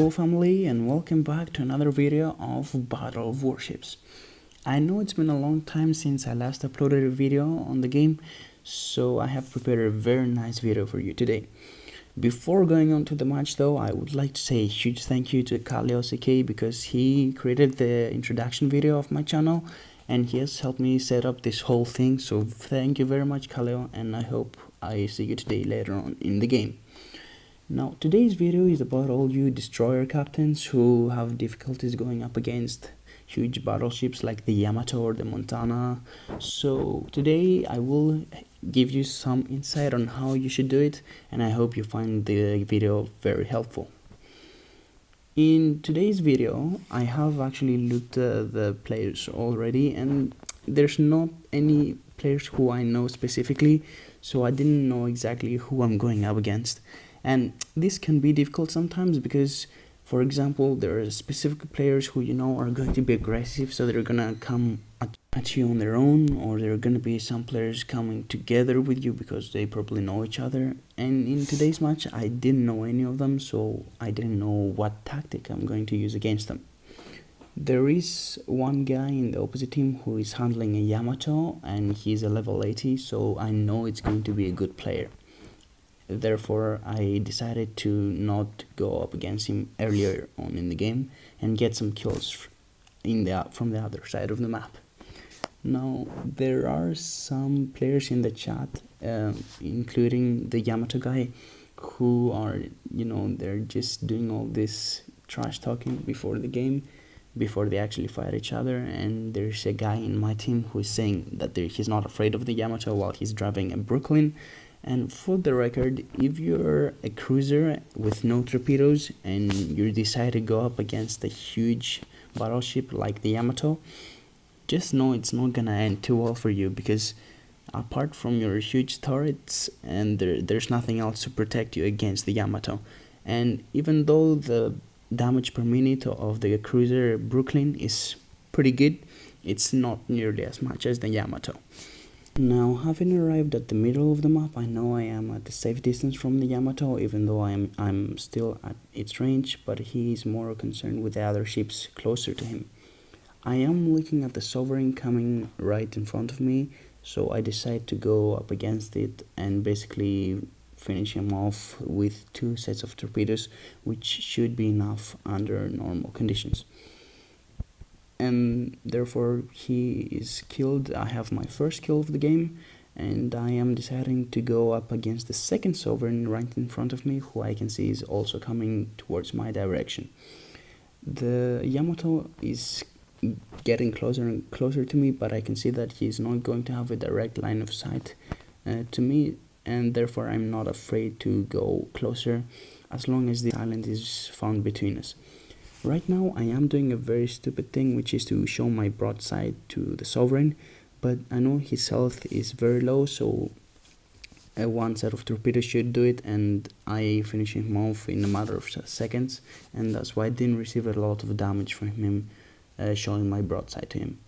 Hello family, and welcome back to another video of Battle of Warships. I know it's been a long time since I last uploaded a video on the game, so I have prepared a very nice video for you today. Before going on to the match though, I would like to say a huge thank you to Kallio because he created the introduction video of my channel and he has helped me set up this whole thing, so thank you very much Kallio, and I hope I see you today later on in the game. Now, today's video is about all you destroyer captains who have difficulties going up against huge battleships like the Yamato or the Montana. So today I will give you some insight on how you should do it, and I hope you find the video very helpful. In today's video, I have actually looked at the players already, and there's not any players who I know specifically, so I didn't know exactly who I'm going up against. And this can be difficult sometimes because, for example, there are specific players who you know are going to be aggressive, so they're gonna come at you on their own, or there are gonna be some players coming together with you because they probably know each other. And in today's match, I didn't know any of them, so I didn't know what tactic I'm going to use against them. There is one guy in the opposite team who is handling a Yamato, and he's a level 80, so I know it's going to be a good player. Therefore, I decided to not go up against him earlier on in the game and get some kills from the other side of the map. Now, there are some players in the chat, including the Yamato guy, who are, they're just doing all this trash talking before the game, before they actually fight each other. And there's a guy in my team who is saying that he's not afraid of the Yamato while he's driving a Brooklyn. And for the record, if you're a cruiser with no torpedoes and you decide to go up against a huge battleship like the Yamato, just know it's not gonna end too well for you, because apart from your huge turrets, and there's nothing else to protect you against the Yamato. And even though the damage per minute of the cruiser Brooklyn is pretty good, it's not nearly as much as the Yamato. Now, having arrived at the middle of the map, I know I am at a safe distance from the Yamato, even though I'm still at its range, but he is more concerned with the other ships closer to him. I am looking at the Sovereign coming right in front of me, so I decide to go up against it and basically finish him off with 2 sets of torpedoes, which should be enough under normal conditions. And therefore he is killed. I have my first kill of the game, and I am deciding to go up against the second Sovereign right in front of me, who I can see is also coming towards my direction. The Yamato is getting closer and closer to me, but I can see that he's not going to have a direct line of sight to me, and therefore I'm not afraid to go closer as long as the island is found between us. Right now I am doing a very stupid thing, which is to show my broadside to the Sovereign, but I know his health is very low, so one set of torpedoes should do it, and I finish him off in a matter of seconds, and that's why I didn't receive a lot of damage from him showing my broadside to him.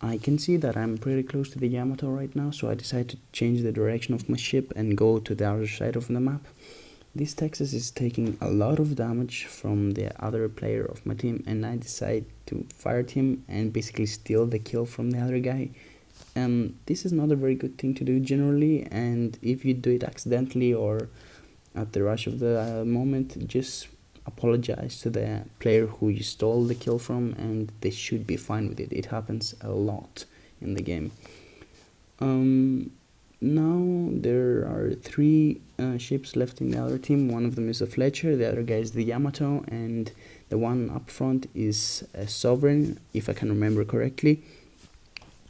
I can see that I'm pretty close to the Yamato right now, so I decide to change the direction of my ship and go to the other side of the map. This Texas is taking a lot of damage from the other player of my team, and I decide to fire at him and basically steal the kill from the other guy. This is not a very good thing to do generally, and if you do it accidentally or at the rush of the moment, just apologize to the player who you stole the kill from, and they should be fine with it. It happens a lot in the game. Now there are 3 ships left in the other team. One of them is a Fletcher, the other guy is the Yamato, and the one up front is a Sovereign, if I can remember correctly.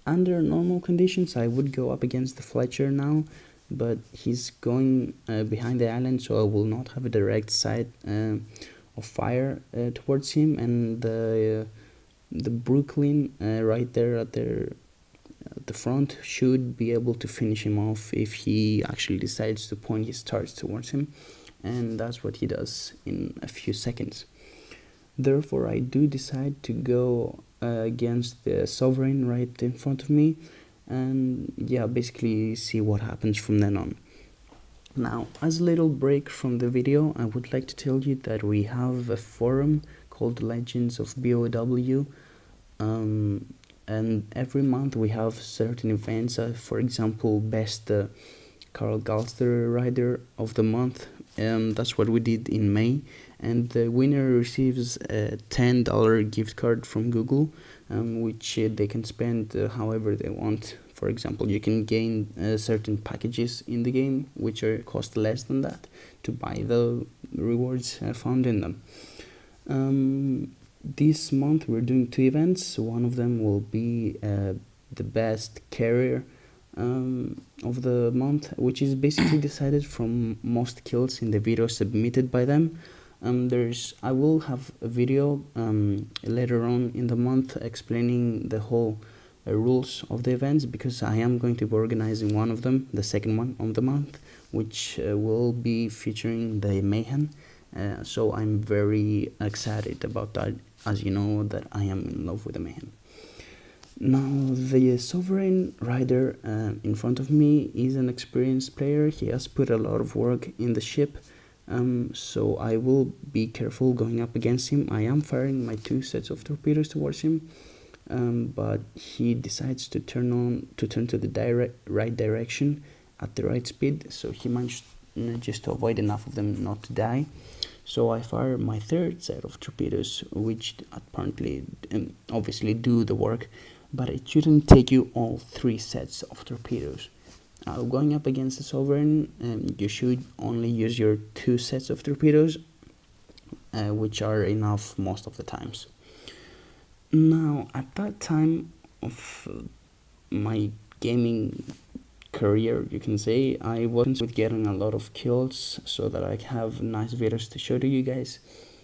Under normal conditions I would go up against the Fletcher now, but he's going behind the island, so I will not have a direct sight of fire towards him, and the Brooklyn right there at the front should be able to finish him off if he actually decides to point his turrets towards him, and that's what he does in a few seconds. Therefore I do decide to go against the Sovereign right in front of me, and yeah, basically see what happens from then on. Now, as a little break from the video, I would like to tell you that we have a forum called Legends of BOW, and every month we have certain events, for example, best Carl Galster rider of the month. That's what we did in May, and the winner receives a $10 gift card from Google, which they can spend however they want. For example, you can gain certain packages in the game which cost less than that to buy the rewards found in them. This month we're doing 2 events. One of them will be the best carrier of the month, which is basically decided from most kills in the video submitted by them. I will have a video later on in the month explaining the whole rules of the events, because I am going to be organizing one of them, the second one of the month, which will be featuring the Mahan. So I'm very excited about that, as you know that I am in love with the Mahan. Now, the Sovereign rider in front of me is an experienced player. He has put a lot of work in the ship, so I will be careful going up against him. I am firing my 2 sets of torpedoes towards him, but he decides to turn to the right direction at the right speed, so he managed just to avoid enough of them not to die. So I fire my 3rd set of torpedoes, which apparently obviously do the work, but it shouldn't take you all 3 sets of torpedoes. Going up against the Sovereign, you should only use your 2 sets of torpedoes, which are enough most of the times. Now, at that time of my gaming career, you can say, I wasn't with getting a lot of kills so that I have nice videos to show to you guys.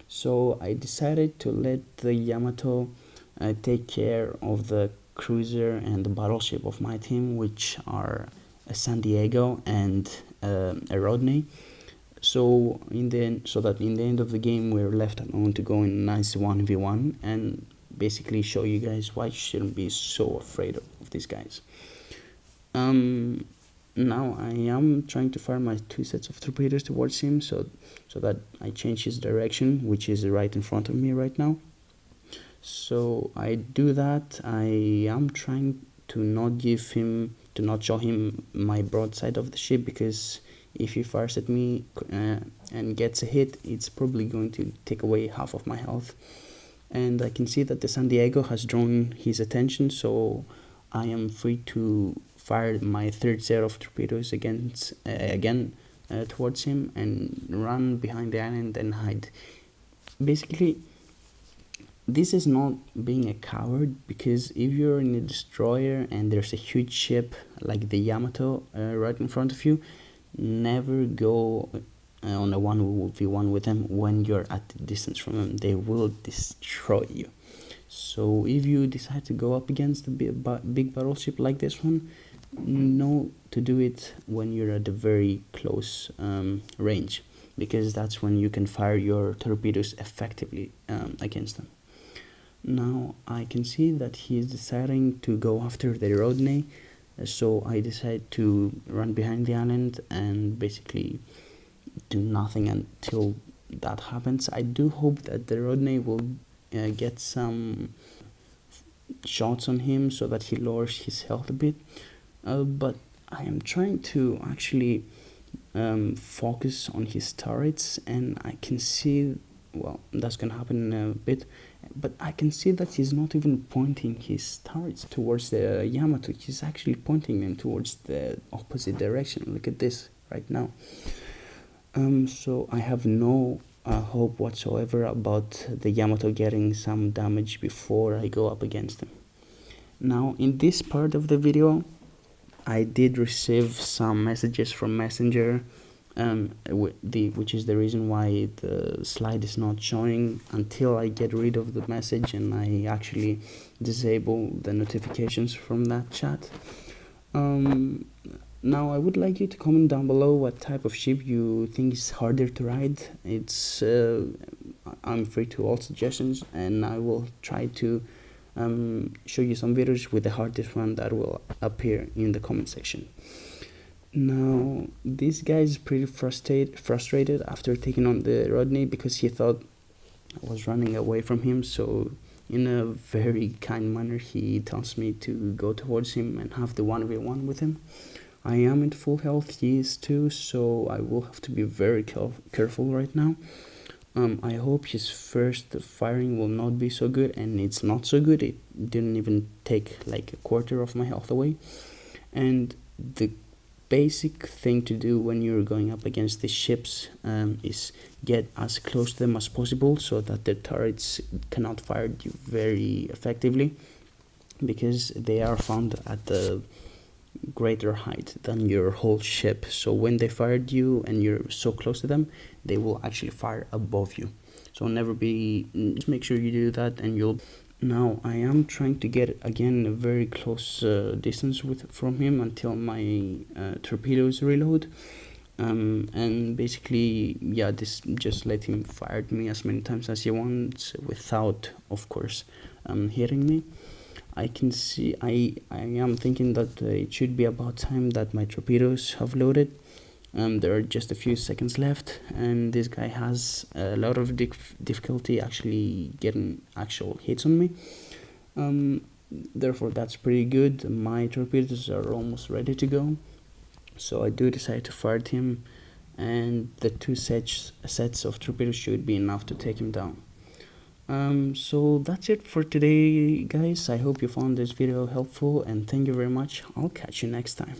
So I decided to let the Yamato take care of the cruiser and the battleship of my team, which are a San Diego and a Rodney. So that in the end of the game we're left alone to go in a nice 1v1 and basically show you guys why you shouldn't be so afraid of these guys. Now I am trying to fire my 2 sets of torpedoes towards him so that I change his direction, which is right in front of me right now. So I do that. I am trying to not show him my broadside of the ship, because if he fires at me and gets a hit, it's probably going to take away half of my health. And I can see that the San Diego has drawn his attention, so I am free to fire my 3rd set of torpedoes again towards him and run behind the island and hide. Basically, this is not being a coward, because if you're in a destroyer and there's a huge ship like the Yamato right in front of you, never go on a 1v1 with them when you're at the distance from them. They will destroy you. So if you decide to go up against a big battleship like this one, know to do it when you're at a very close range, because that's when you can fire your torpedoes effectively against them. Now I can see that he is deciding to go after the Rodney, so I decide to run behind the island and basically do nothing until that happens. I do hope that the Rodney will get some shots on him so that he lowers his health a bit, but I am trying to actually focus on his turrets, and I can see, well, that's gonna happen in a bit, but I can see that he's not even pointing his turrets towards the Yamato. He's actually pointing them towards the opposite direction. Look at this right now. So I have no hope whatsoever about the Yamato getting some damage before I go up against him. Now, in this part of the video, I did receive some messages from Messenger, which is the reason why the slide is not showing until I get rid of the message and I actually disable the notifications from that chat. Now I would like you to comment down below what type of ship you think is harder to ride. I'm free to all suggestions, and I will try to show you some videos with the hardest one that will appear in the comment section. Now, this guy is pretty frustrated after taking on the Rodney because he thought I was running away from him. So, in a very kind manner, he tells me to go towards him and have the 1v1 with him. I am in full health, he is too, so I will have to be very careful right now. I hope his first firing will not be so good, and it's not so good. It didn't even take like a quarter of my health away. And the basic thing to do when you're going up against the ships is get as close to them as possible so that the turrets cannot fire you very effectively, because they are found at the greater height than your whole ship. So when they fired you and you're so close to them, they will actually fire above you. So just make sure you do that, and you'll. Now I am trying to get again a very close distance from him until my torpedoes reload, and basically, yeah, this just let him fire at me as many times as he wants without, of course, hitting me. I can see, I am thinking that it should be about time that my torpedoes have loaded. There are just a few seconds left, and this guy has a lot of difficulty actually getting actual hits on me. Therefore, that's pretty good. My torpedoes are almost ready to go, so I do decide to fire at him, and the two sets of torpedoes should be enough to take him down. So that's it for today, guys. I hope you found this video helpful, and thank you very much. I'll catch you next time.